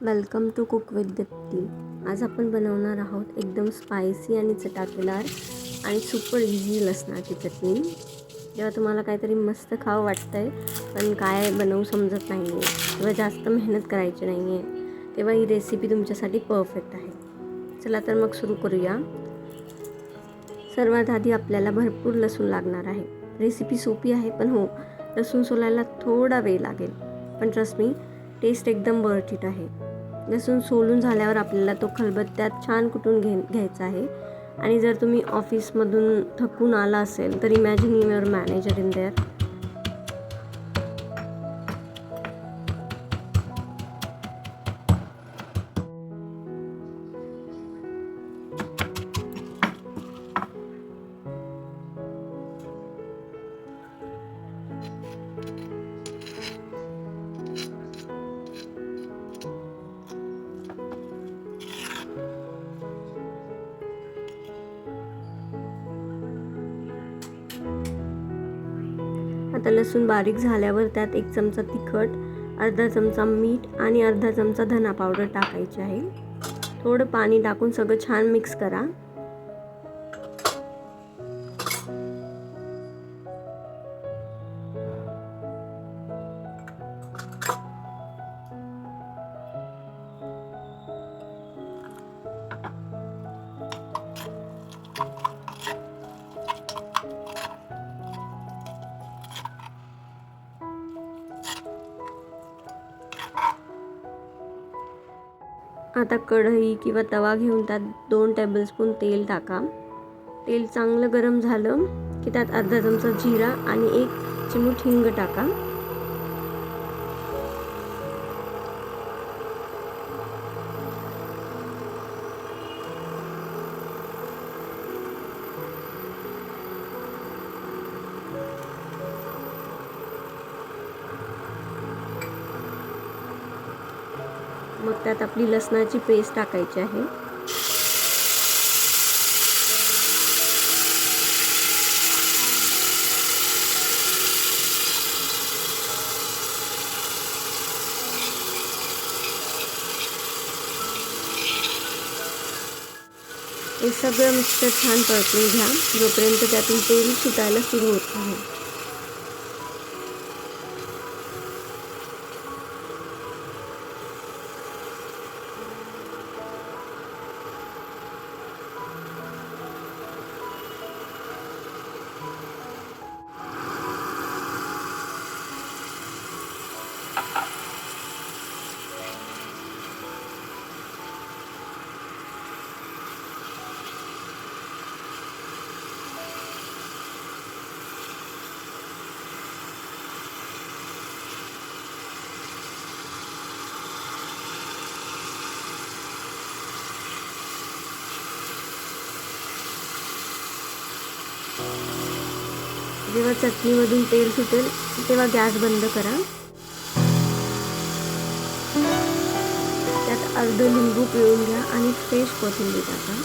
Welcome to cook with Deepti. आज आपण बनवणार आहोत एकदम स्पायसी आणि चटाकेदार आणि सुपर इझी लसणाची चटणी. जेव्हा तुम्हाला काहीतरी मस्त खावं वाटतंय पण काय बनवू समजत नाही आहे किंवा जास्त मेहनत करायची नाही आहे, तेव्हा ही रेसिपी तुमच्यासाठी परफेक्ट आहे. चला तर मग सुरू करूया. सर्वात आधी आपल्याला भरपूर लसूण लागणार आहे. रेसिपी सोपी आहे, पण हो, लसूण सोलायला थोडा वेळ लागेल, पण ट्रस्ट मी, टेस्ट एकदम बर्थिट आहे. लसूण सोलून झाल्यावर आपल्याला तो खलबत्त्यात छान कुटून घ्यायचा आहे. आणि जर तुम्ही ऑफिसमधून थकून आला असेल तर imagine your manager in their. आता लसूण बारीक झाल्यावर त्यात 1 चमचा तिखट, अर्धा चमचा मीठ आणि अर्धा चमचा धना पावडर टाकायचे आहे. थोडं पाणी टाकून सगळं छान मिक्स करा. आता कढई किंवा तवा घेऊन त्यात 2 टेबलस्पून तेल टाका. तेल चांगलं गरम झालं की त्यात अर्धा चमचा जिरा आणि 1 चिमूट हिंग टाका. मग त्यात आपली लसणाची पेस्ट टाकायची आहे. हे सगळं मिक्सर छान परतून घ्या जोपर्यंत त्यातून तेल सुटायला सुरू होत आहे. जेव्हा चटणीमधून तेल सुटेल तेव्हा गॅस बंद करा. त्यात अर्ध लिंबू पिळून घ्या आणि फ्रेश कोथिंबीर टाका.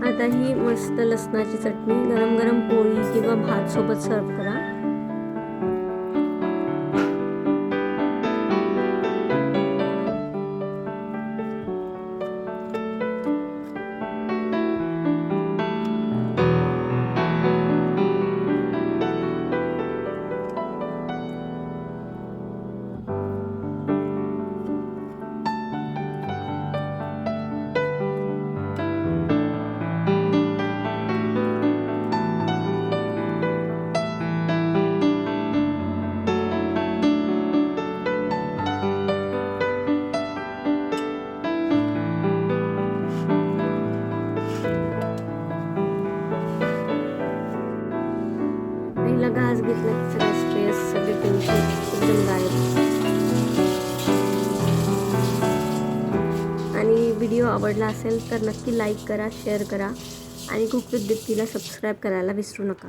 आता ही मस्त लसणाची चटणी गरम गरम पोळी किंवा भात सोबत सर्व करा. पहिला घास घेतला की सगळा स्ट्रेस सगळे टेन्शन एकदम गायब. आणि व्हिडिओ आवडला असेल तर नक्की लाईक करा, शेअर करा आणि कुक विथ दीप्तीला सबस्क्राईब करायला विसरू नका.